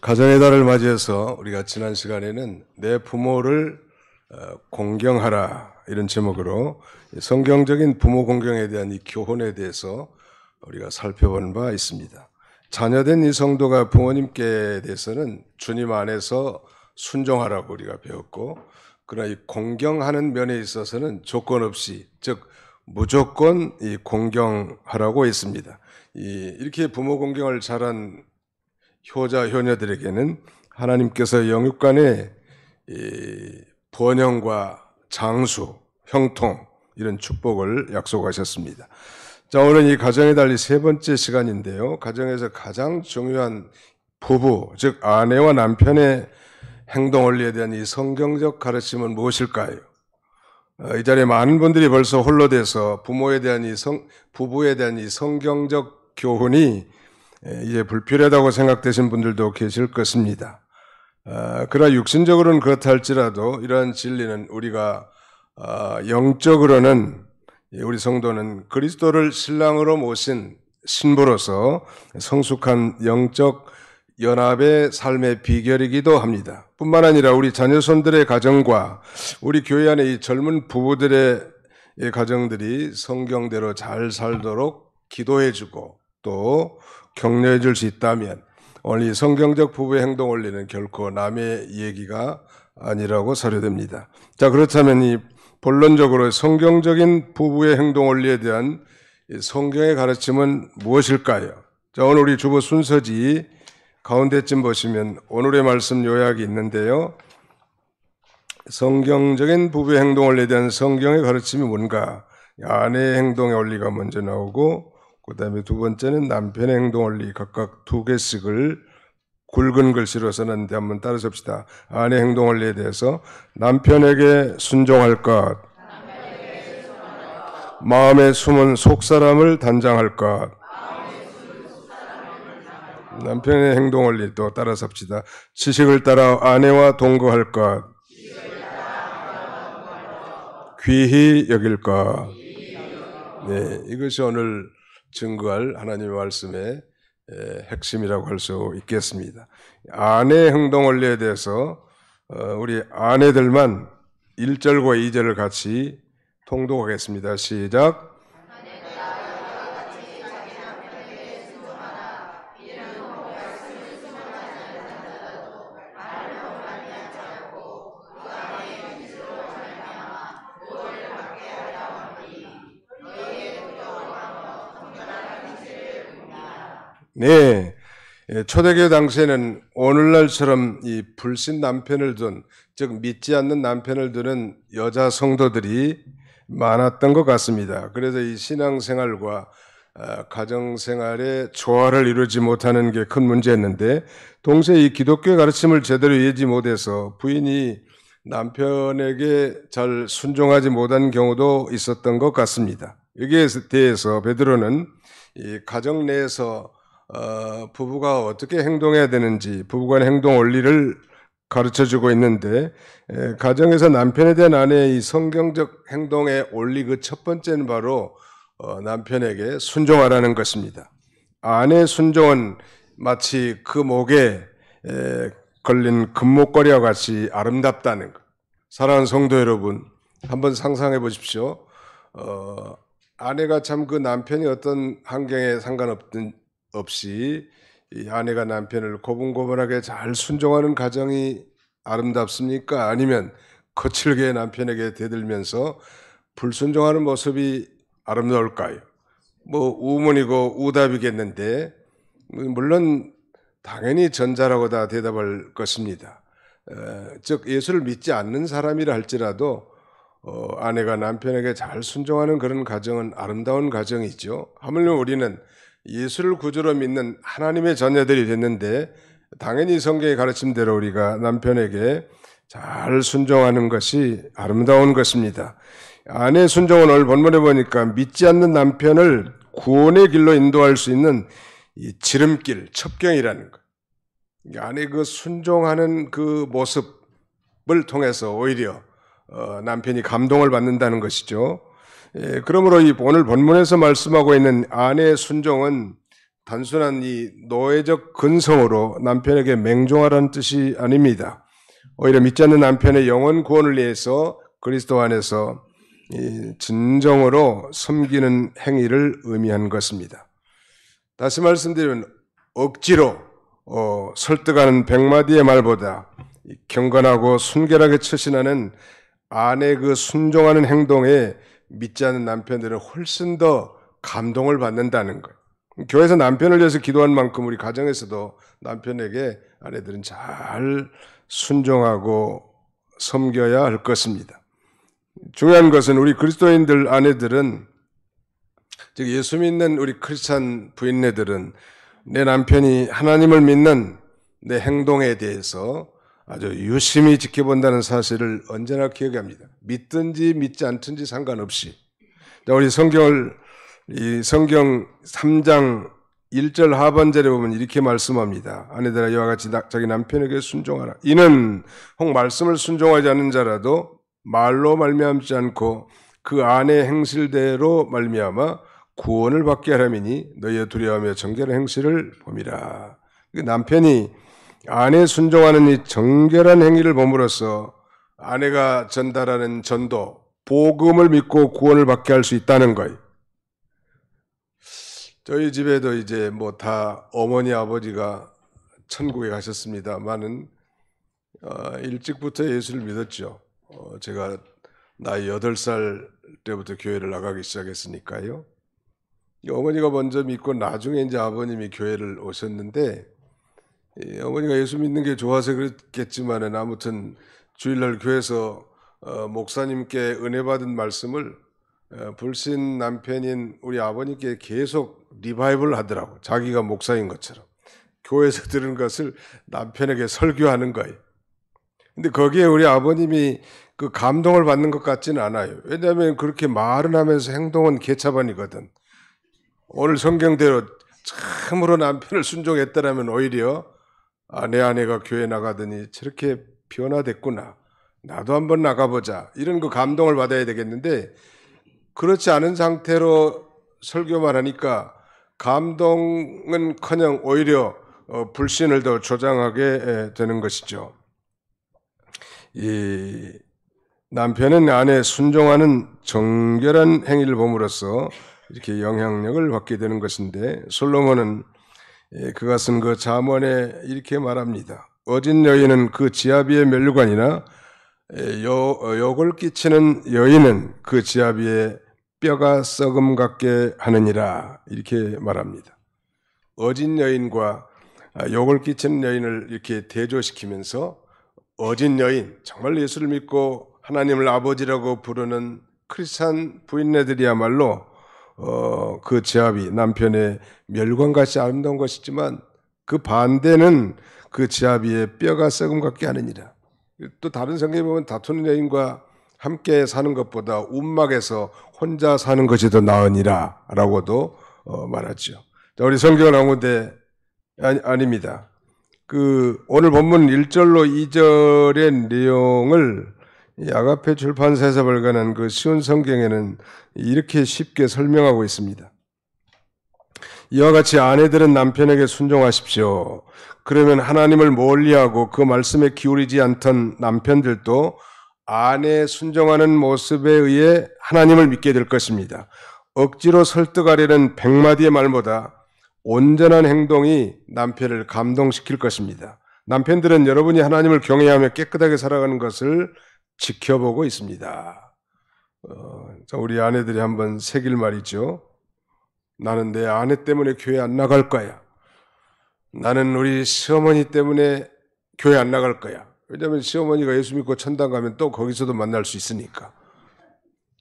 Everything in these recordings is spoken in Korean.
가정의 달을 맞이해서 우리가 지난 시간에는 내 부모를 공경하라 이런 제목으로 성경적인 부모 공경에 대한 이 교훈에 대해서 우리가 살펴본 바 있습니다. 자녀된 이 성도가 부모님께 대해서는 주님 안에서 순종하라고 우리가 배웠고, 그러나 이 공경하는 면에 있어서는 조건 없이, 즉 무조건 이 공경하라고 했습니다. 이렇게 부모 공경을 잘한 효자 효녀들에게는 하나님께서 영육간의 번영과 장수, 형통 이런 축복을 약속하셨습니다. 자, 오늘 이 가정의 달리 세 번째 시간인데요. 가정에서 가장 중요한 부부, 즉 아내와 남편의 행동 원리에 대한 이 성경적 가르침은 무엇일까요? 이 자리에 많은 분들이 벌써 홀로 돼서 부부에 대한 이 성경적 교훈이 이제 불필요하다고 생각되신 분들도 계실 것입니다. 그러나 육신적으로는 그렇다 할지라도 이러한 진리는 우리가 영적으로는 우리 성도는 그리스도를 신랑으로 모신 신부로서 성숙한 영적 연합의 삶의 비결이기도 합니다. 뿐만 아니라 우리 자녀손들의 가정과 우리 교회 안에 이 젊은 부부들의 가정들이 성경대로 잘 살도록 기도해주고 또 격려해 줄 수 있다면 오늘 이 성경적 부부의 행동 원리는 결코 남의 얘기가 아니라고 사료됩니다. 자, 그렇다면 이 본론적으로 성경적인 부부의 행동 원리에 대한 성경의 가르침은 무엇일까요? 자, 오늘 우리 주보 순서지 가운데쯤 보시면 오늘의 말씀 요약이 있는데요. 성경적인 부부의 행동 원리에 대한 성경의 가르침이 뭔가? 아내의 행동의 원리가 먼저 나오고, 그 다음에 두 번째는 남편의 행동 원리 각각 두 개씩을 굵은 글씨로 써놨는데 한번 따라 섭시다. 아내 행동 원리에 대해서 남편에게 순종할 것, 마음에 숨은 속사람을 단장할 것. 남편의 행동 원리 또 따라 섭시다. 지식을 따라 아내와 동거할 것, 귀히 여길 것. 네, 이것이 오늘 증거할 하나님의 말씀의 핵심이라고 할 수 있겠습니다. 아내의 행동 원리에 대해서 우리 아내들만 1절과 2절을 같이 통독하겠습니다. 시작. 네, 초대교회 당시에는 오늘날처럼 이 불신 남편을 둔, 즉 믿지 않는 남편을 두는 여자 성도들이 많았던 것 같습니다. 그래서 이 신앙생활과 가정생활의 조화를 이루지 못하는 게 큰 문제였는데, 동시에 이 기독교의 가르침을 제대로 이해하지 못해서 부인이 남편에게 잘 순종하지 못한 경우도 있었던 것 같습니다. 여기에 대해서 베드로는 이 가정 내에서 부부가 어떻게 행동해야 되는지 부부간의 행동 원리를 가르쳐주고 있는데, 가정에서 남편에 대한 아내의 이 성경적 행동의 원리 그 첫 번째는 바로 남편에게 순종하라는 것입니다. 아내의 순종은 마치 그 목에 걸린 금목걸이와 같이 아름답다는 것. 사랑하는 성도 여러분, 한번 상상해 보십시오. 아내가 참 그 남편이 어떤 환경에 상관없이 이 아내가 남편을 고분고분하게 잘 순종하는 가정이 아름답습니까? 아니면 거칠게 남편에게 대들면서 불순종하는 모습이 아름다울까요? 뭐 우문이고 우답이겠는데, 물론 당연히 전자라고 다 대답할 것입니다. 즉 예수를 믿지 않는 사람이라 할지라도 아내가 남편에게 잘 순종하는 그런 가정은 아름다운 가정이죠. 하물며 우리는 예수를 구주로 믿는 하나님의 자녀들이 됐는데, 당연히 성경의 가르침대로 우리가 남편에게 잘 순종하는 것이 아름다운 것입니다. 아내의 순종은 오늘 본문에 보니까 믿지 않는 남편을 구원의 길로 인도할 수 있는 이 지름길, 첩경이라는 것. 아내 그 순종하는 그 모습을 통해서 오히려 남편이 감동을 받는다는 것이죠. 그러므로 이 오늘 본문에서 말씀하고 있는 아내의 순종은 단순한 이 노예적 근성으로 남편에게 맹종하라는 뜻이 아닙니다. 오히려 믿지 않는 남편의 영혼 구원을 위해서 그리스도 안에서 진정으로 섬기는 행위를 의미하는 것입니다. 다시 말씀드리면 억지로 설득하는 100마디의 말보다 경건하고 순결하게 처신하는 아내 그 순종하는 행동에 믿지 않는 남편들은 훨씬 더 감동을 받는다는 거예요. 교회에서 남편을 위해서 기도한 만큼 우리 가정에서도 남편에게 아내들은 잘 순종하고 섬겨야 할 것입니다. 중요한 것은 우리 그리스도인들 아내들은, 즉 예수 믿는 우리 크리스찬 부인네들은 내 남편이 하나님을 믿는 내 행동에 대해서 아주 유심히 지켜본다는 사실을 언제나 기억합니다. 믿든지 믿지 않든지 상관없이. 우리 이 성경 3장 1절 하반절에 보면 이렇게 말씀합니다. 아내들아 이와 같이 자기 남편에게 순종하라. 이는 혹 말씀을 순종하지 않는 자라도 말로 말미암지 않고 그 아내의 행실대로 말미암아 구원을 받게 하라미니 너희의 두려워하며 정결한 행실을 봄이라. 남편이 아내 순종하는 이 정결한 행위를 봄으로써 아내가 전달하는 전도, 복음을 믿고 구원을 받게 할 수 있다는 거예요. 저희 집에도 이제 뭐 다 어머니 아버지가 천국에 가셨습니다만은 일찍부터 예수를 믿었죠. 제가 나이 8살 때부터 교회를 나가기 시작했으니까요. 어머니가 먼저 믿고 나중에 이제 아버님이 교회를 오셨는데, 어머니가 예수 믿는 게 좋아서 그랬겠지만은 아무튼 주일날 교회에서 목사님께 은혜 받은 말씀을 불신 남편인 우리 아버님께 계속 리바이벌 하더라고. 자기가 목사인 것처럼 교회에서 들은 것을 남편에게 설교하는 거예요. 근데 거기에 우리 아버님이 그 감동을 받는 것 같지는 않아요. 왜냐하면 그렇게 말은 하면서 행동은 개차반이거든. 오늘 성경대로 참으로 남편을 순종했더라면 오히려 내 아내가 교회 나가더니 저렇게 변화됐구나, 나도 한번 나가보자, 이런 그 감동을 받아야 되겠는데, 그렇지 않은 상태로 설교만 하니까 감동은커녕 오히려 불신을 더 조장하게 되는 것이죠. 이 남편은 아내 순종하는 정결한 행위를 봄으로써 이렇게 영향력을 받게 되는 것인데, 솔로몬은 그가 쓴 그 잠언에 이렇게 말합니다. 어진 여인은 그 지아비의 멸류관이나 욕을 끼치는 여인은 그 지아비의 뼈가 썩음 같게 하느니라, 이렇게 말합니다. 어진 여인과 욕을 끼치는 여인을 이렇게 대조시키면서, 어진 여인, 정말 예수를 믿고 하나님을 아버지라고 부르는 크리스찬 부인네들이야말로 그 지아비, 남편의 멸관같이 아름다운 것이지만 그 반대는 그 지아비의 뼈가 썩음 같게 하느니라. 또 다른 성경에 보면 다투는 여인과 함께 사는 것보다 움막에서 혼자 사는 것이 더 나으니라 라고도 말하죠. 자, 우리 성경을 나오는데 아닙니다. 오늘 본문 1절로 2절의 내용을 아가페 출판사에서 발간한 그 쉬운 성경에는 이렇게 쉽게 설명하고 있습니다. 이와 같이 아내들은 남편에게 순종하십시오. 그러면 하나님을 멀리하고 그 말씀에 기울이지 않던 남편들도 아내에 순종하는 모습에 의해 하나님을 믿게 될 것입니다. 억지로 설득하려는 100마디의 말보다 온전한 행동이 남편을 감동시킬 것입니다. 남편들은 여러분이 하나님을 경외하며 깨끗하게 살아가는 것을 지켜보고 있습니다. 우리 아내들이 한번 새길 말이죠. 나는 내 아내 때문에 교회 안 나갈 거야. 나는 우리 시어머니 때문에 교회 안 나갈 거야. 왜냐하면 시어머니가 예수 믿고 천당 가면 또 거기서도 만날 수 있으니까.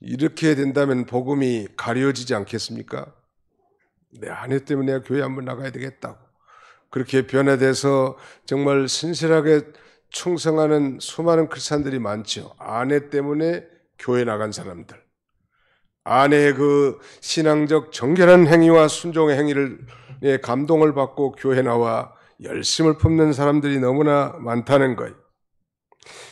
이렇게 된다면 복음이 가려지지 않겠습니까? 내 아내 때문에 내가 교회 한번 나가야 되겠다고. 그렇게 변화돼서 정말 신실하게 충성하는 수많은 크리스찬들이 많죠. 아내 때문에 교회 나간 사람들. 아내의 그 신앙적 정결한 행위와 순종의 행위를 감동을 받고 교회 나와 열심을 품는 사람들이 너무나 많다는 거예요.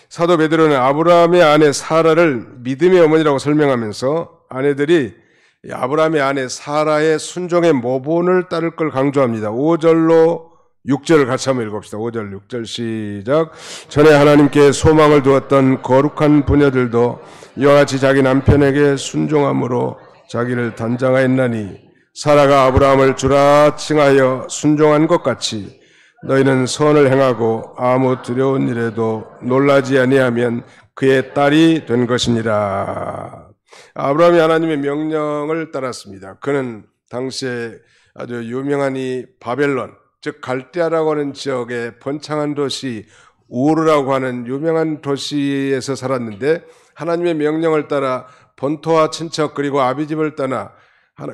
사도 베드로는 아브라함의 아내 사라를 믿음의 어머니라고 설명하면서 아내들이 이 아브라함의 아내 사라의 순종의 모본을 따를 걸 강조합니다. 5절로 6절을 같이 한번 읽읍시다. 5절 6절 시작. 전에 하나님께 소망을 두었던 거룩한 부녀들도 이와 같이 자기 남편에게 순종함으로 자기를 단장하였나니 사라가 아브라함을 주라 칭하여 순종한 것 같이 너희는 선을 행하고 아무 두려운 일에도 놀라지 아니하면 그의 딸이 된 것이니라. 아브라함이 하나님의 명령을 따랐습니다. 그는 당시에 아주 유명한 이 바벨론, 즉 갈대아라고 하는 지역의 번창한 도시 우르라고 하는 유명한 도시에서 살았는데 하나님의 명령을 따라 본토와 친척 그리고 아비집을 떠나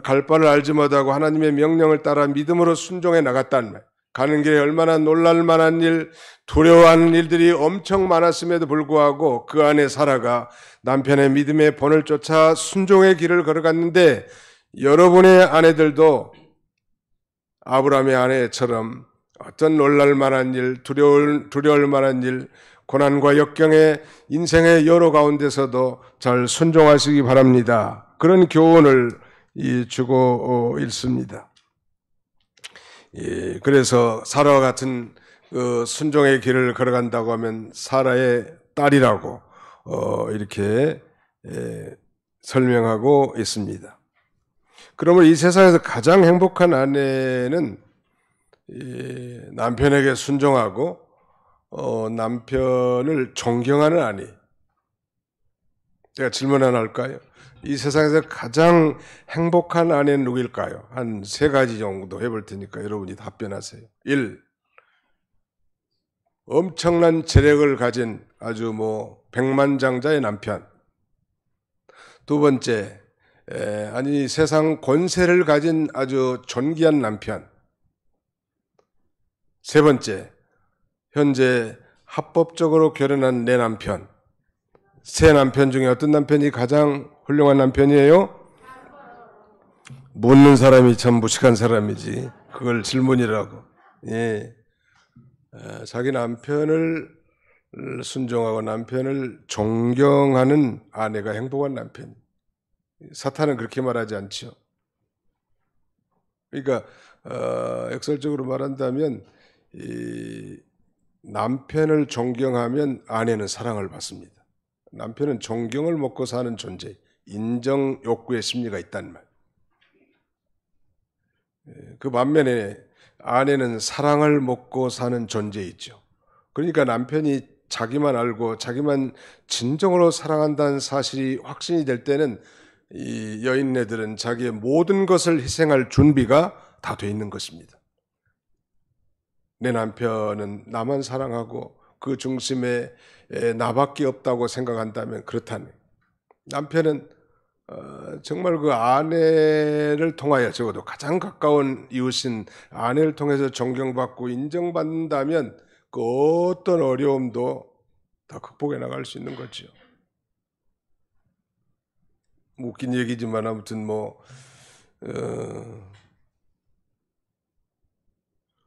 갈 바를 알지 못하고 하나님의 명령을 따라 믿음으로 순종해 나갔다는 말. 가는 길에 얼마나 놀랄 만한 일, 두려워하는 일들이 엄청 많았음에도 불구하고 그 안에 사라가 남편의 믿음의 본을 쫓아 순종의 길을 걸어갔는데 여러분의 아내들도 아브라함의 아내처럼 어떤 놀랄 만한 일, 두려울 만한 일, 고난과 역경의 인생의 여러 가운데서도 잘 순종하시기 바랍니다. 그런 교훈을 주고 있습니다. 그래서 사라와 같은 순종의 길을 걸어간다고 하면 사라의 딸이라고 이렇게 설명하고 있습니다. 그러면 이 세상에서 가장 행복한 아내는 남편에게 순종하고 남편을 존경하는 아내. 제가 질문 하나 할까요? 이 세상에서 가장 행복한 아내는 누구일까요? 한 3가지 정도 해볼 테니까 여러분이 답변하세요. 1. 엄청난 재력을 가진 아주 백만장자의 남편. 2번째, 세상 권세를 가진 아주 존귀한 남편. 3번째, 현재 합법적으로 결혼한 내 남편. 3남편 중에 어떤 남편이 가장 훌륭한 남편이에요? 묻는 사람이 참 무식한 사람이지. 그걸 질문이라고. 예. 자기 남편을 순종하고 남편을 존경하는 아내가 행복한 남편. 사탄은 그렇게 말하지 않죠. 그러니까 역설적으로 말한다면 이 남편을 존경하면 아내는 사랑을 받습니다. 남편은 존경을 먹고 사는 존재, 인정 욕구의 심리가 있다는 말. 그 반면에 아내는 사랑을 먹고 사는 존재이죠. 그러니까 남편이 자기만 알고 자기만 진정으로 사랑한다는 사실이 확신이 될 때는 이 여인네들은 자기의 모든 것을 희생할 준비가 다 돼 있는 것입니다. 내 남편은 나만 사랑하고 그 중심에 나밖에 없다고 생각한다면 그렇다네. 남편은 정말 그 아내를 통하여 적어도 가장 가까운 이웃인 아내를 통해서 존경받고 인정받는다면 그 어떤 어려움도 다 극복해 나갈 수 있는 거죠. 웃긴 얘기지만 아무튼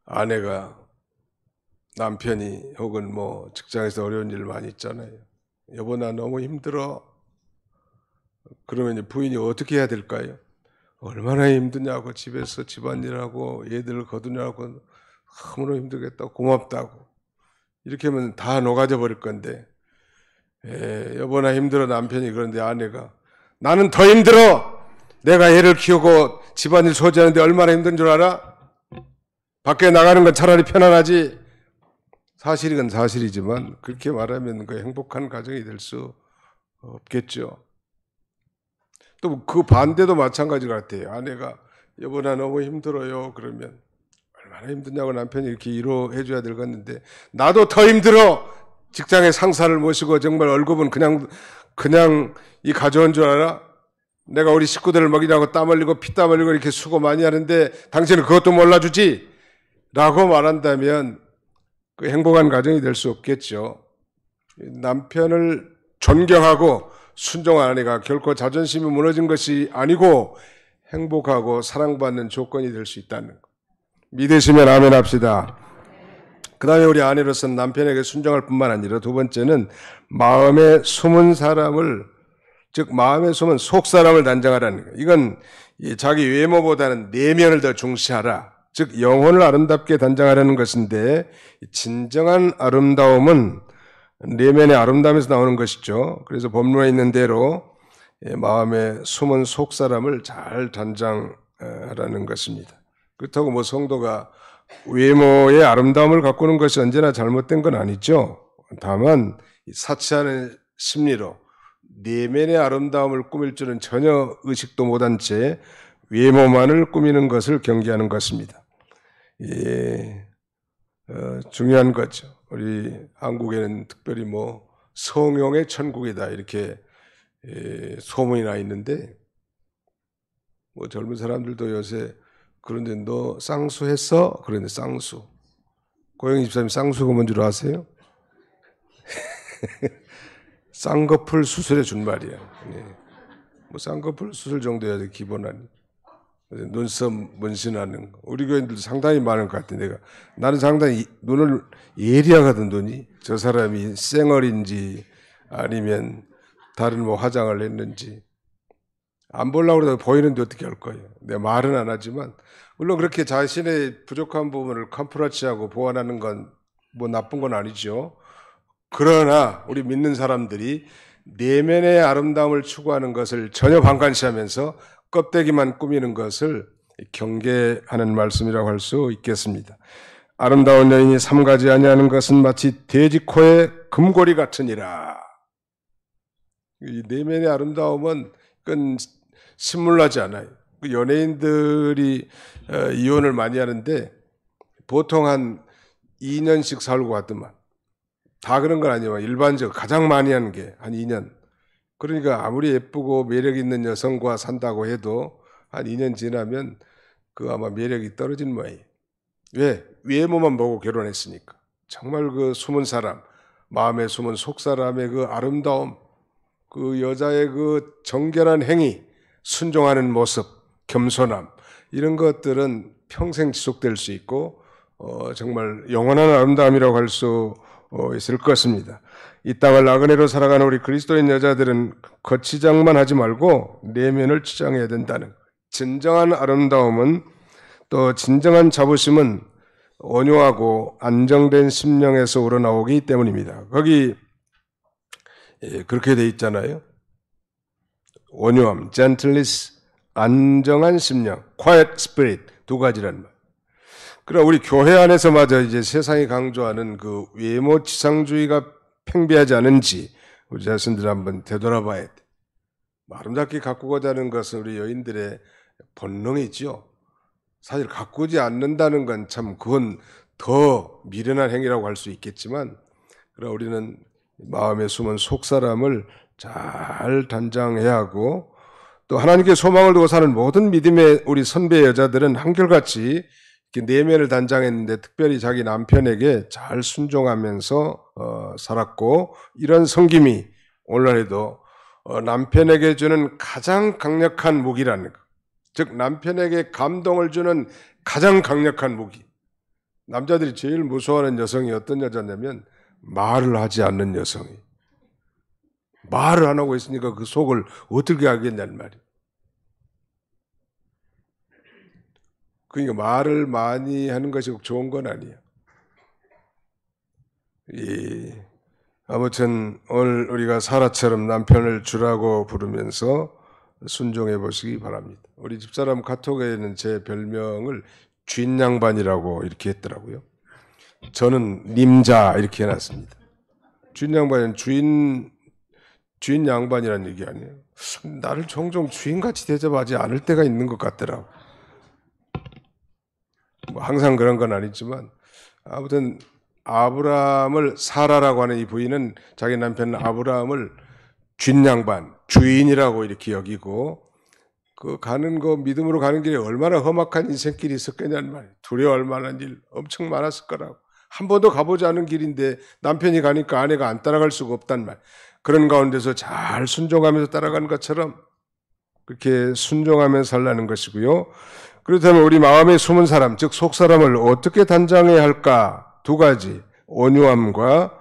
아내가 남편이 혹은 직장에서 어려운 일 많이 있잖아요. 여보 나 너무 힘들어. 그러면 이제 부인이 어떻게 해야 될까요? 얼마나 힘드냐고 집에서 집안일하고 애들 거두냐고 너무 힘들겠다고 고맙다고 이렇게 하면 다 녹아져 버릴 건데 여보 나 힘들어 남편이 그런데 아내가 나는 더 힘들어. 내가 애를 키우고 집안일 소지하는데 얼마나 힘든 줄 알아? 밖에 나가는 건 차라리 편안하지. 사실이건 사실이지만 그렇게 말하면 그 행복한 가정이 될 수 없겠죠. 또 그 반대도 마찬가지 같아요. 아내가 여보 나 너무 힘들어요. 그러면 얼마나 힘드냐고 남편이 이렇게 위로해 줘야 될 것 같는데 나도 더 힘들어. 직장에 상사를 모시고 정말 월급은 그냥 이 가져온 줄 알아? 내가 우리 식구들을 먹이라고 땀 흘리고 피땀 흘리고 이렇게 수고 많이 하는데 당신은 그것도 몰라주지? 라고 말한다면 그 행복한 가정이 될 수 없겠죠. 남편을 존경하고 순종한 아내가 결코 자존심이 무너진 것이 아니고 행복하고 사랑받는 조건이 될 수 있다는 것. 믿으시면 아멘 합시다. 그 다음에 우리 아내로서는 남편에게 순종할 뿐만 아니라 2번째는 마음에 숨은 사람을 즉 마음에 숨은 속 사람을 단장하라는 거예요. 이건 자기 외모보다는 내면을 더 중시하라. 즉 영혼을 아름답게 단장하라는 것인데 진정한 아름다움은 내면의 아름다움에서 나오는 것이죠. 그래서 본문에 있는 대로 마음에 숨은 속 사람을 잘 단장하라는 것입니다. 그렇다고 뭐 성도가 외모의 아름다움을 가꾸는 것이 언제나 잘못된 건 아니죠. 다만 사치하는 심리로 내면의 아름다움을 꾸밀 줄은 전혀 의식도 못한 채 외모만을 꾸미는 것을 경계하는 것입니다. 중요한 거죠. 우리 한국에는 특별히 뭐 성형의 천국이다 이렇게 소문이 나 있는데 뭐 젊은 사람들도 요새 그런데 너 쌍수했어? 그런데 쌍수. 고영희 집사님 쌍수가 뭔 줄 아세요? 쌍꺼풀 수술해 준 말이야. 뭐 쌍꺼풀 수술 정도야 돼 기본 아니. 눈썹 문신하는 거. 우리 교인들도 상당히 많은 것 같아. 나는 상당히 눈을 예리하거든 눈이. 저 사람이 쌩얼인지 아니면 다른 뭐 화장을 했는지 안 보려고 해도 보이는데 어떻게 할 거예요. 내가 말은 안 하지만 물론 그렇게 자신의 부족한 부분을 컴프라치하고 보완하는 건 뭐 나쁜 건 아니죠. 그러나 우리 믿는 사람들이 내면의 아름다움을 추구하는 것을 전혀 방관시하면서 껍데기만 꾸미는 것을 경계하는 말씀이라고 할 수 있겠습니다. 아름다운 여인이 삼가지 아니하는 것은 마치 돼지 코의 금고리 같으니라. 이 내면의 아름다움은 그건 신물나지 않아요. 연예인들이 이혼을 많이 하는데 보통 한 2년씩 살고 왔더만. 다 그런 건 아니지만 일반적으로 가장 많이 하는 게 한 2년. 그러니까 아무리 예쁘고 매력 있는 여성과 산다고 해도 한 2년 지나면 그 아마 매력이 떨어진 모양이에요. 왜? 외모만 보고 결혼했으니까. 정말 그 숨은 사람, 마음에 숨은 속 사람의 그 아름다움, 그 여자의 그 정결한 행위, 순종하는 모습, 겸손함 이런 것들은 평생 지속될 수 있고 정말 영원한 아름다움이라고 할 수 있을 것입니다. 이 땅을 나그네로 살아가는 우리 그리스도인 여자들은 겉치장만 하지 말고 내면을 치장해야 된다는 진정한 아름다움은 또 진정한 자부심은 온유하고 안정된 심령에서 우러나오기 때문입니다. 거기 그렇게 돼 있잖아요. 온유함, gentleness, 안정한 심령, quiet spirit 두 가지란 말. 그러나 우리 교회 안에서마저 이제 세상이 강조하는 그 외모 지상주의가 팽배하지 않은지 우리 자신들 한번 되돌아봐야 돼. 아름답게 가꾸고자 하는 것은 우리 여인들의 본능이지요. 사실 가꾸지 않는다는 건 참 그건 더 미련한 행위라고 할 수 있겠지만 그러나 우리는 마음에 숨은 속 사람을 잘 단장해야 하고 또 하나님께 소망을 두고 사는 모든 믿음의 우리 선배 여자들은 한결같이 내면을 단장했는데 특별히 자기 남편에게 잘 순종하면서 살았고 이런 섬김이 오늘날에도 남편에게 주는 가장 강력한 무기라는 것. 즉 남편에게 감동을 주는 가장 강력한 무기. 남자들이 제일 무서워하는 여성이 어떤 여자냐면 말을 하지 않는 여성이. 말을 안 하고 있으니까 그 속을 어떻게 알겠냐는 말이에요. 그러니까 말을 많이 하는 것이 좋은 건 아니에요. 아무튼 오늘 우리가 사라처럼 남편을 주라고 부르면서 순종해 보시기 바랍니다. 우리 집사람 카톡에는 제 별명을 주인 양반이라고 이렇게 했더라고요. 저는 님자 이렇게 해놨습니다. 주인 양반은 주인 양반이라는 얘기 아니에요. 나를 종종 주인같이 대접하지 않을 때가 있는 것 같더라고. 뭐 항상 그런 건 아니지만 아무튼 아브라함을 사라라고 하는 이 부인은 자기 남편 아브라함을 주인 양반, 주인이라고 이렇게 여기고 그 가는 거 믿음으로 가는 길에 얼마나 험악한 인생길이 있었겠냐는 말이에요. 두려워할 만한 일 엄청 많았을 거라고. 한 번도 가보지 않은 길인데 남편이 가니까 아내가 안 따라갈 수가 없단 말. 그런 가운데서 잘 순종하면서 따라가는 것처럼 그렇게 순종하면서 살라는 것이고요. 그렇다면 우리 마음에 숨은 사람, 즉 속 사람을 어떻게 단장해야 할까? 두 가지, 온유함과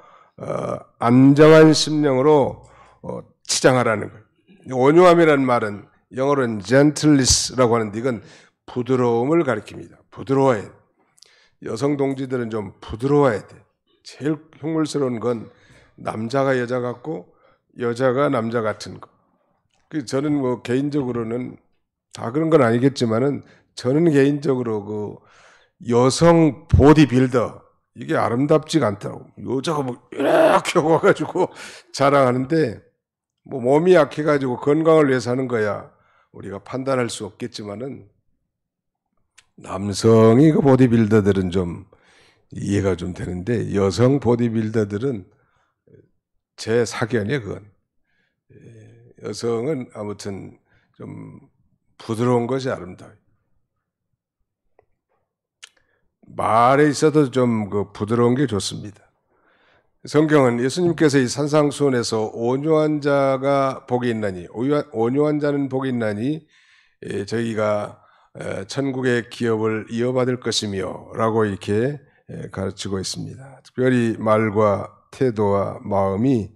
안정한 심령으로 치장하라는 거예요. 온유함이라는 말은 영어로는 gentleness라고 하는데 이건 부드러움을 가리킵니다. 부드러워야 돼. 여성 동지들은 좀 부드러워야 돼. 제일 흉물스러운 건 남자가 여자 같고 여자가 남자 같은 거. 저는 뭐 개인적으로는 다 그런 건 아니겠지만은 저는 개인적으로 그 여성 보디빌더 이게 아름답지가 않더라고. 여자가 뭐 이렇게 와가지고 자랑하는데 뭐 몸이 약해가지고 건강을 위해서 하는 거야. 우리가 판단할 수 없겠지만은 남성이 그 보디빌더들은 좀 이해가 좀 되는데 여성 보디빌더들은 제 사견이에요, 그건. 여성은 아무튼 좀 부드러운 것이 아름다워요. 말에 있어도 좀 그 부드러운 게 좋습니다. 성경은 예수님께서 이 산상수훈에서 온유한 자가 복이 있나니, 온유한 자는 복이 있나니 저희가 천국의 기업을 이어받을 것이며 라고 이렇게 가르치고 있습니다. 특별히 말과 태도와 마음이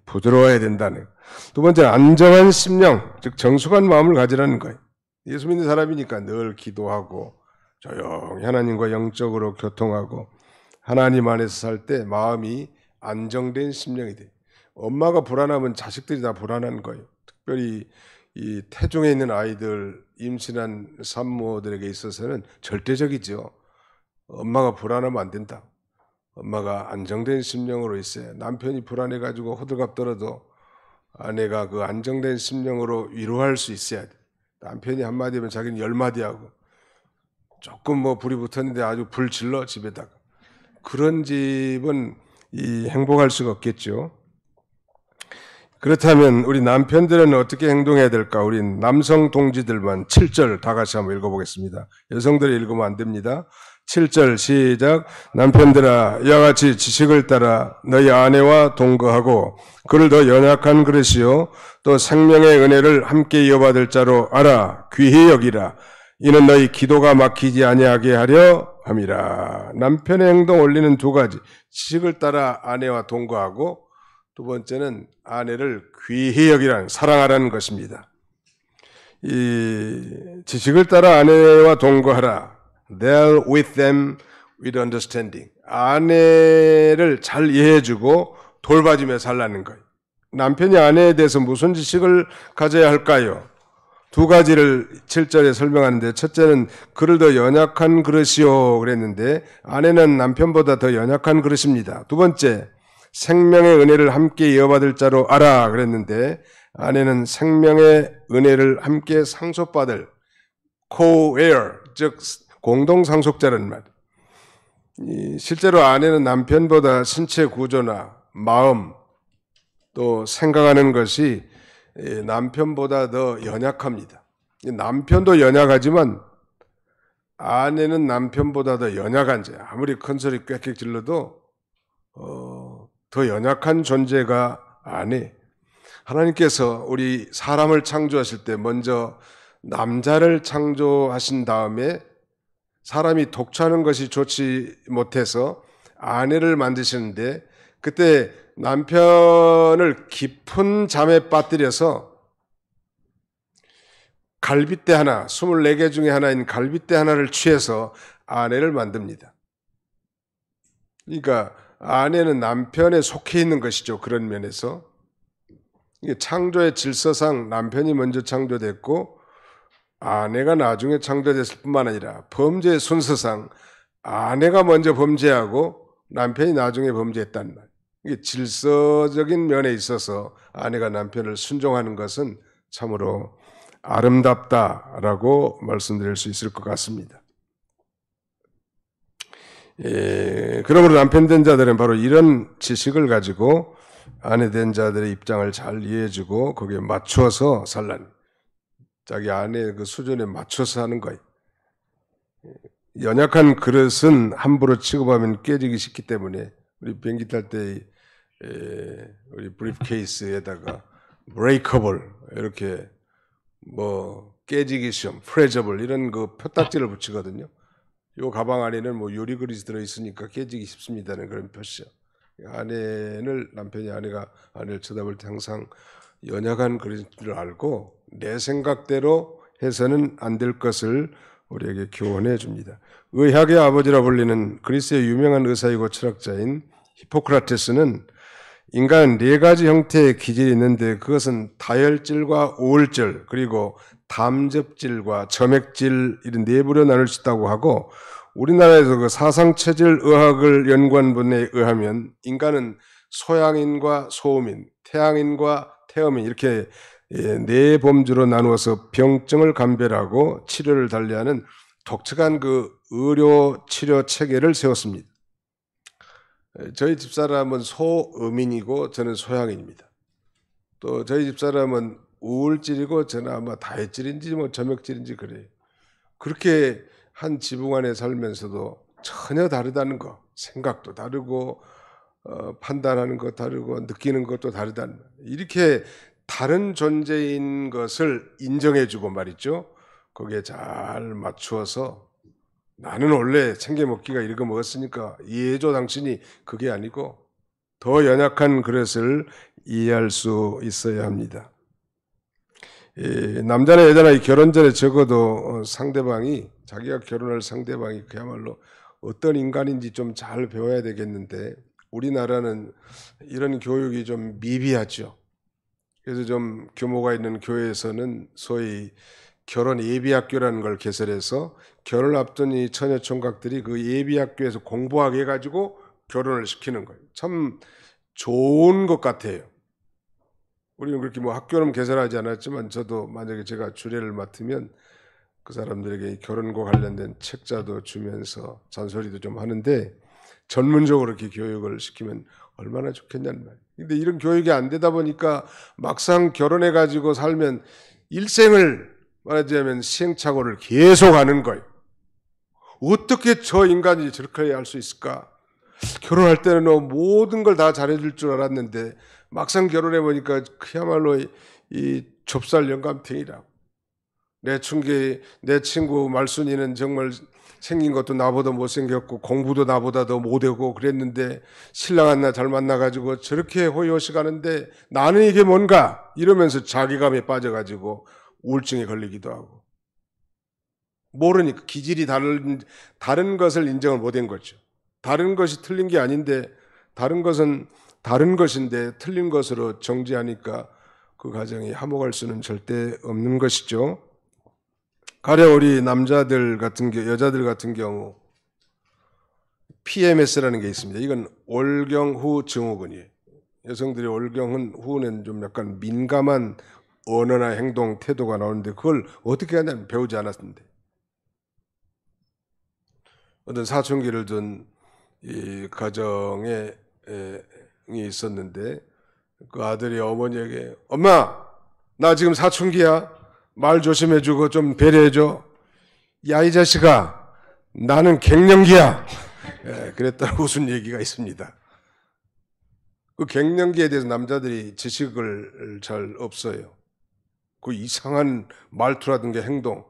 부드러워야 된다는. 두 번째, 안정한 심령, 즉 정숙한 마음을 가지라는 거예요. 예수 믿는 사람이니까 늘 기도하고 조용히 하나님과 영적으로 교통하고 하나님 안에서 살 때 마음이 안정된 심령이 돼. 엄마가 불안하면 자식들이 다 불안한 거예요. 특별히 이 태중에 있는 아이들, 임신한 산모들에게 있어서는 절대적이죠. 엄마가 불안하면 안 된다. 엄마가 안정된 심령으로 있어야. 남편이 불안해가지고 호들갑 떨어도 아내가 그 안정된 심령으로 위로할 수 있어야 돼. 남편이 한마디 하면 자기는 10마디 하고 조금 뭐 불이 붙었는데 아주 불 질러 집에다가. 그런 집은 행복할 수가 없겠죠. 그렇다면 우리 남편들은 어떻게 행동해야 될까? 우리 남성 동지들만 7절 다 같이 한번 읽어보겠습니다. 여성들이 읽으면 안 됩니다. 7절 시작. 남편들아 이와 같이 지식을 따라 너희 아내와 동거하고 그를 더 연약한 그릇이요 또 생명의 은혜를 함께 이어받을 자로 알아 귀히 여기라. 이는 너희 기도가 막히지 아니하게 하려 함이라. 남편의 행동 원리는 두 가지. 지식을 따라 아내와 동거하고 두 번째는 아내를 귀히 여기라는 사랑하라는 것입니다. 이 지식을 따라 아내와 동거하라. Deal with them with understanding. 아내를 잘 이해해주고 돌봐주며 살라는 거예요. 남편이 아내에 대해서 무슨 지식을 가져야 할까요? 두 가지를 7절에 설명하는데 첫째는 그를 더 연약한 그릇이요 그랬는데 아내는 남편보다 더 연약한 그릇입니다. 두 번째 생명의 은혜를 함께 이어받을 자로 알아 그랬는데 아내는 생명의 은혜를 함께 상속받을 co-heir 즉 공동 상속자라는 말. 실제로 아내는 남편보다 신체 구조나 마음 또 생각하는 것이 남편보다 더 연약합니다. 남편도 연약하지만 아내는 남편보다 더 연약한 자야. 아무리 큰 소리 꽥꽥 질러도 더 연약한 존재가 아내. 하나님께서 우리 사람을 창조하실 때 먼저 남자를 창조하신 다음에 사람이 독차하는 것이 좋지 못해서 아내를 만드시는데 그때 남편을 깊은 잠에 빠뜨려서 갈빗대 하나, 24개 중에 하나인 갈빗대 하나를 취해서 아내를 만듭니다. 그러니까 아내는 남편에 속해 있는 것이죠. 그런 면에서. 창조의 질서상 남편이 먼저 창조됐고 아내가 나중에 창조됐을 뿐만 아니라 범죄의 순서상 아내가 먼저 범죄하고 남편이 나중에 범죄했단 말. 이게 질서적인 면에 있어서 아내가 남편을 순종하는 것은 참으로 아름답다라고 말씀드릴 수 있을 것 같습니다. 그러므로 남편 된 자들은 바로 이런 지식을 가지고 아내 된 자들의 입장을 잘 이해해주고 거기에 맞춰서 살라는 자기 아내의 그 수준에 맞춰서 하는 거예요. 연약한 그릇은 함부로 취급하면 깨지기 쉽기 때문에 우리 비행기 탈 때 우리 브리프케이스에다가 breakable 이렇게 뭐 깨지기 쉬움, fragile 이런 그 표딱지를 붙이거든요. 요 가방 안에는 뭐 유리 그릇이 들어 있으니까 깨지기 쉽습니다는 그런 표시요. 남편이 아내가 아내를 쳐다볼 때 항상 연약한 그릇인 줄 알고 내 생각대로 해서는 안 될 것을 우리에게 교훈해 줍니다. 의학의 아버지라 불리는 그리스의 유명한 의사이고 철학자인 히포크라테스는 인간은 네 가지 형태의 기질이 있는데 그것은 다혈질과 우울질 그리고 담즙질과 점액질 이런 네 부로 나눌 수 있다고 하고 우리나라에서 그 사상체질 의학을 연구한 분에 의하면 인간은 소양인과 소음인, 태양인과 태음인 이렇게 네 범주로 나누어서 병증을 감별하고 치료를 달리하는 독특한 그 의료 치료 체계를 세웠습니다. 저희 집사람은 소음인이고 저는 소양인입니다. 또 저희 집사람은 우울질이고 저는 아마 다혈질인지 뭐 점액질인지 그래요. 그렇게 한 지붕 안에 살면서도 전혀 다르다는 거, 생각도 다르고 판단하는 것 다르고 느끼는 것도 다르다는 거. 이렇게 다른 존재인 것을 인정해주고 말이죠. 거기에 잘 맞추어서 나는 원래 챙겨 먹기가 이거 먹었으니까 이해해줘 당신이 그게 아니고 더 연약한 그릇을 이해할 수 있어야 합니다. 남자나 여자나 결혼 전에 적어도 상대방이 자기가 결혼할 상대방이 그야말로 어떤 인간인지 좀 잘 배워야 되겠는데 우리나라는 이런 교육이 좀 미비하죠. 그래서 좀 규모가 있는 교회에서는 소위 결혼 예비학교라는 걸 개설해서 결혼을 앞둔 이 처녀 총각들이 그 예비학교에서 공부하게 해가지고 결혼을 시키는 거예요. 참 좋은 것 같아요. 우리는 그렇게 뭐 학교는 개설하지 않았지만 저도 만약에 제가 주례를 맡으면 그 사람들에게 결혼과 관련된 책자도 주면서 잔소리도 좀 하는데 전문적으로 이렇게 교육을 시키면 얼마나 좋겠냐는 말이에요. 근데 이런 교육이 안 되다 보니까 막상 결혼해가지고 살면 일생을 말하자면 시행착오를 계속 하는 거예요. 어떻게 저 인간이 저렇게 할 수 있을까? 결혼할 때는 모든 걸 다 잘해줄 줄 알았는데 막상 결혼해 보니까 그야말로 이 좁쌀 영감탱이라고. 내 친구 말순이는 정말 생긴 것도 나보다 못생겼고 공부도 나보다 더 못하고 그랬는데 신랑 하나 잘 만나가지고 저렇게 호의호식 하는데 나는 이게 뭔가 이러면서 자기감에 빠져가지고 우울증에 걸리기도 하고 모르니까 기질이 다른 것을 인정을 못한 거죠. 다른 것이 틀린 게 아닌데 다른 것은 다른 것인데 틀린 것으로 정지하니까 그 가정이 화목할 수는 절대 없는 것이죠. 가령 우리 남자들 같은 경우, 여자들 같은 경우 PMS라는 게 있습니다. 이건 올경 후 증후군이에요. 여성들이 올경 후는 좀 약간 민감한 언어나 행동, 태도가 나오는데 그걸 어떻게 하냐면 배우지 않았는데 어떤 사춘기를 둔 이 가정에 이 있었는데 그 아들이 어머니에게 엄마 나 지금 사춘기야 말 조심해주고 좀 배려해줘 야 이 자식아 나는 갱년기야 그랬다는 무슨 얘기가 있습니다. 그 갱년기에 대해서 남자들이 지식을 잘 없어요. 그 이상한 말투라든가 행동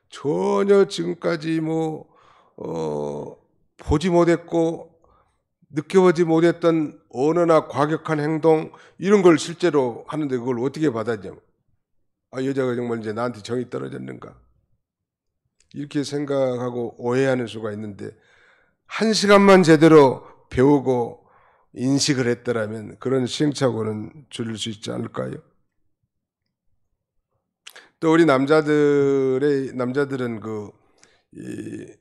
전혀 지금까지 보지 못했고 느껴보지 못했던 언어나 과격한 행동 이런 걸 실제로 하는데 그걸 어떻게 받았냐면 여자가 정말 이제 나한테 정이 떨어졌는가 이렇게 생각하고 오해하는 수가 있는데 한 시간만 제대로 배우고 인식을 했더라면 그런 시행착오는 줄일 수 있지 않을까요? 또 우리 남자들은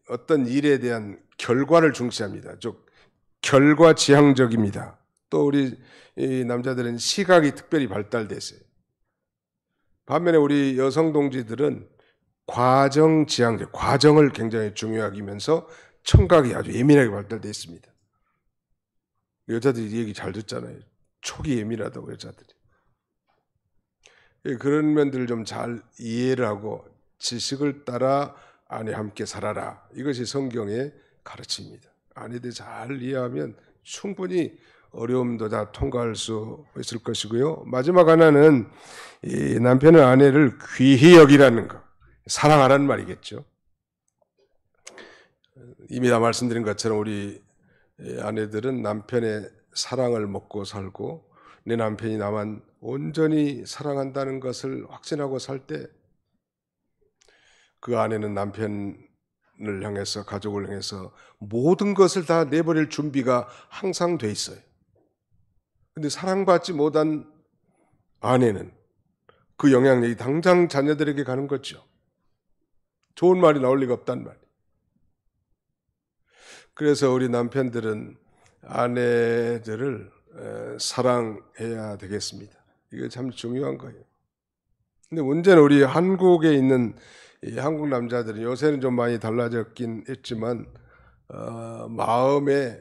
어떤 일에 대한 결과를 중시합니다. 즉 결과지향적입니다. 또 우리 이 남자들은 시각이 특별히 발달돼 있어요. 반면에 우리 여성 동지들은 과정지향적, 과정을 굉장히 중요하게 하면서 청각이 아주 예민하게 발달돼 있습니다. 여자들이 이 얘기 잘 듣잖아요. 촉이 예민하다고 여자들이. 그런 면들을 좀 잘 이해를 하고 지식을 따라 아내 함께 살아라. 이것이 성경의 가르침입니다. 아내들 잘 이해하면 충분히 어려움도 다 통과할 수 있을 것이고요. 마지막 하나는 이 남편은 아내를 귀히 여기라는 것, 사랑하라는 말이겠죠. 이미 다 말씀드린 것처럼 우리 아내들은 남편의 사랑을 먹고 살고 내 남편이 나만 온전히 사랑한다는 것을 확신하고 살 때 그 아내는 남편을 향해서, 가족을 향해서 모든 것을 다 내버릴 준비가 항상 돼 있어요. 근데 사랑받지 못한 아내는 그 영향력이 당장 자녀들에게 가는 거죠. 좋은 말이 나올 리가 없단 말이에요. 그래서 우리 남편들은 아내들을 사랑해야 되겠습니다. 이게 참 중요한 거예요. 근데 문제는 우리 한국에 있는 이 한국 남자들은 요새는 좀 많이 달라졌긴 했지만 마음에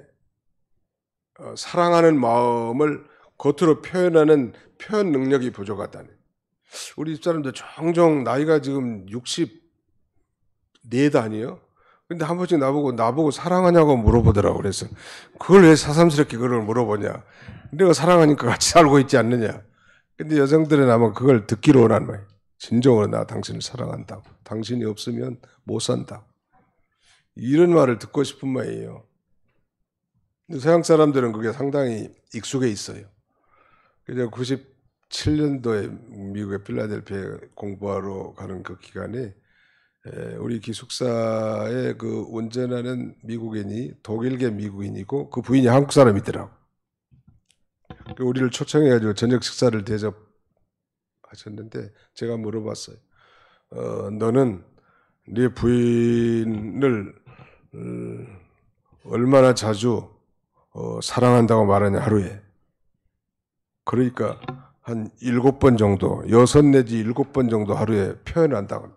사랑하는 마음을 겉으로 표현하는 표현 능력이 부족하다네. 우리 집사람들 종종 나이가 지금 64 아니에요? 근데 한 번씩 나보고 사랑하냐고 물어보더라고. 그래서 그걸 왜 사삼스럽게 그걸 물어보냐. 내가 사랑하니까 같이 살고 있지 않느냐. 근데 여성들은 아마 그걸 듣기로 원하는 거예요. 진정으로 나 당신을 사랑한다고. 당신이 없으면 못 산다. 이런 말을 듣고 싶은 말이에요. 근데 서양 사람들은 그게 상당히 익숙해 있어요. 그래서 97년도에 미국의 필라델피아에 공부하러 가는 그 기간에 우리 기숙사에 그 운전하는 미국인이 독일계 미국인이고 그 부인이 한국 사람이더라고. 우리를 초청해가지고 저녁 식사를 대접하셨는데 제가 물어봤어요. 너는 네 부인을 얼마나 자주 사랑한다고 말하냐 하루에. 그러니까 한 7번 정도, 6 내지 7번 정도 하루에 표현한다고.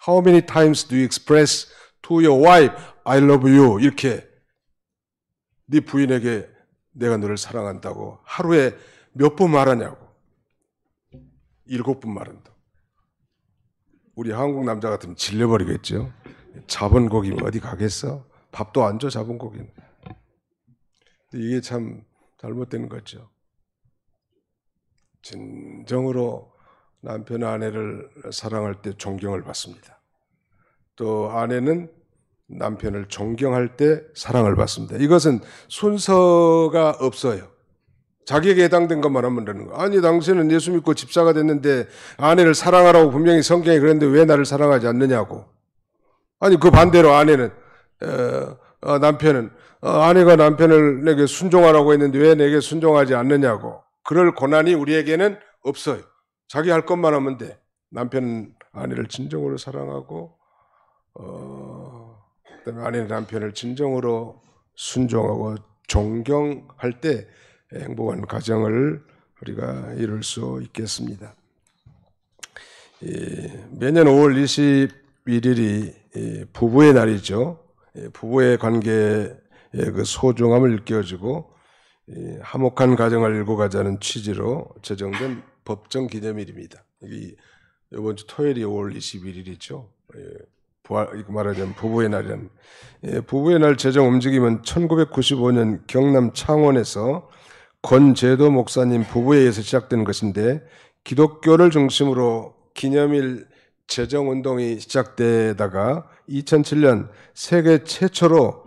How many times do you express to your wife, I love you? 이렇게 네 부인에게 내가 너를 사랑한다고 하루에 몇 번 말하냐고. 7번 말한다. 우리 한국 남자 같으면 질려버리겠죠. 잡은 고기면 어디 가겠어? 밥도 안 줘, 잡은 고기는. 이게 참 잘못된 거죠. 진정으로 남편 아내를 사랑할 때 존경을 받습니다. 또 아내는 남편을 존경할 때 사랑을 받습니다. 이것은 순서가 없어요. 자기에게 해당된 것만 하면 되는 거예요. 아니 당신은 예수 믿고 집사가 됐는데 아내를 사랑하라고 분명히 성경에 그랬는데 왜 나를 사랑하지 않느냐고. 아니 그 반대로 아내는 남편은 아내가 남편을 내게 순종하라고 했는데 왜 내게 순종하지 않느냐고. 그럴 권한이 우리에게는 없어요. 자기 할 것만 하면 돼. 남편은 아내를 진정으로 사랑하고 그다음에 아내는 남편을 진정으로 순종하고 존경할 때 행복한 가정을 우리가 이룰 수 있겠습니다. 매년 5월 21일이 부부의 날이죠. 부부의 관계의 그 소중함을 일깨워주고 화목한 가정을 일고 가자는 취지로 제정된 법정 기념일입니다. 이번 주 토요일이 5월 21일이죠. 말하자면 부부의 날이라는. 부부의 날 제정 움직임은 1995년 경남 창원에서 권제도 목사님 부부에 의해서 시작된 것인데 기독교를 중심으로 기념일 제정운동이 시작되다가 2007년 세계 최초로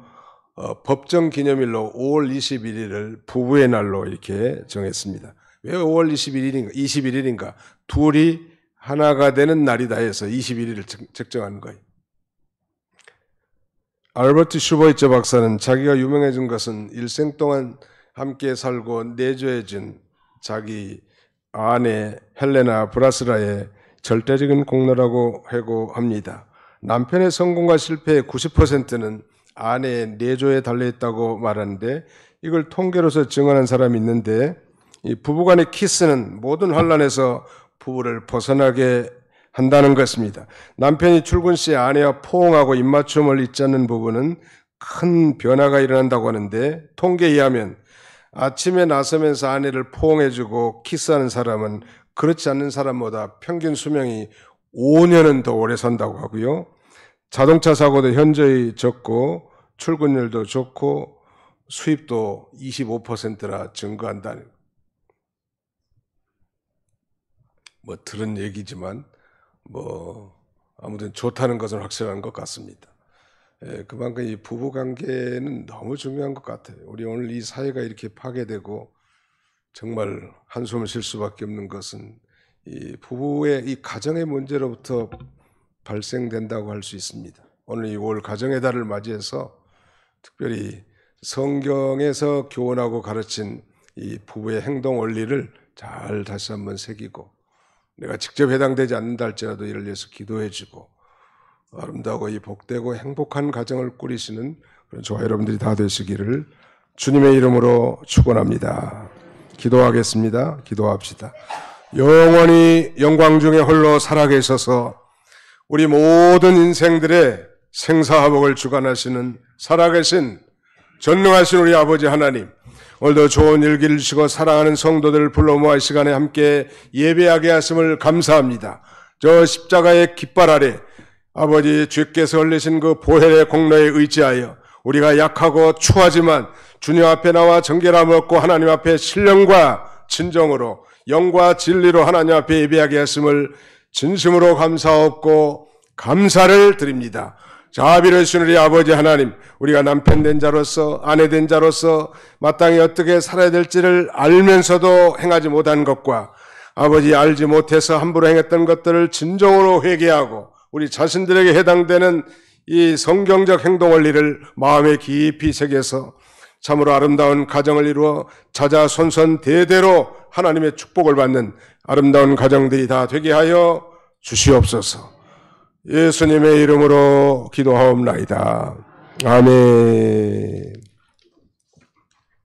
법정 기념일로 5월 21일을 부부의 날로 이렇게 정했습니다. 왜 5월 21일인가? 둘이 하나가 되는 날이다 해서 21일을 책정한 거예요. 알버트 슈버이처 박사는 자기가 유명해진 것은 일생 동안 함께 살고 내조해진 자기 아내 헬레나 브라스라의 절대적인 공로라고 회고합니다. 남편의 성공과 실패의 90%는 아내의 내조에 달려있다고 말하는데 이걸 통계로서 증언한 사람이 있는데 이 부부간의 키스는 모든 환란에서 부부를 벗어나게 한다는 것입니다. 남편이 출근 시 아내와 포옹하고 입맞춤을 잊지 않는 부부는 큰 변화가 일어난다고 하는데 통계에 의하면 아침에 나서면서 아내를 포옹해주고 키스하는 사람은 그렇지 않는 사람보다 평균 수명이 5년은 더 오래 산다고 하고요. 자동차 사고도 현저히 적고 출근율도 좋고 수입도 25%나 증가한다는 뭐 들은 얘기지만 아무튼 좋다는 것은 확실한 것 같습니다. 그만큼 이 부부 관계는 너무 중요한 것 같아요. 우리 오늘 이 사회가 이렇게 파괴되고 정말 한숨을 쉴 수밖에 없는 것은 이 부부의 이 가정의 문제로부터 발생된다고 할 수 있습니다. 오늘 이 5월 가정의 달을 맞이해서 특별히 성경에서 교훈하고 가르친 이 부부의 행동 원리를 잘 다시 한번 새기고, 내가 직접 해당되지 않는다 할지라도 이를 위해서 기도해주고 아름다고 이 복되고 행복한 가정을 꾸리시는 그런 저와 여러분들이 다 되시기를 주님의 이름으로 축원합니다. 기도하겠습니다. 기도합시다. 영원히 영광 중에 홀로 살아계셔서 우리 모든 인생들의 생사화복을 주관하시는 살아계신 전능하신 우리 아버지 하나님, 오늘도 좋은 일기를 주시고 사랑하는 성도들을 불러 모아 이 시간에 함께 예배하게 하심을 감사합니다. 저 십자가의 깃발 아래 아버지 주께서 흘리신 그 보혈의 공로에 의지하여 우리가 약하고 추하지만 주님 앞에 나와 정결함 얻고 하나님 앞에 신령과 진정으로 영과 진리로 하나님 앞에 예배하게 하심을 진심으로 감사하옵고 감사를 드립니다. 자비로우신 우리 아버지 하나님, 우리가 남편 된 자로서 아내 된 자로서 마땅히 어떻게 살아야 될지를 알면서도 행하지 못한 것과 아버지 알지 못해서 함부로 행했던 것들을 진정으로 회개하고 우리 자신들에게 해당되는 이 성경적 행동 원리를 마음에 깊이 새겨서 참으로 아름다운 가정을 이루어 자자손손 대대로 하나님의 축복을 받는 아름다운 가정들이 다 되게 하여 주시옵소서. 예수님의 이름으로 기도하옵나이다. 아멘.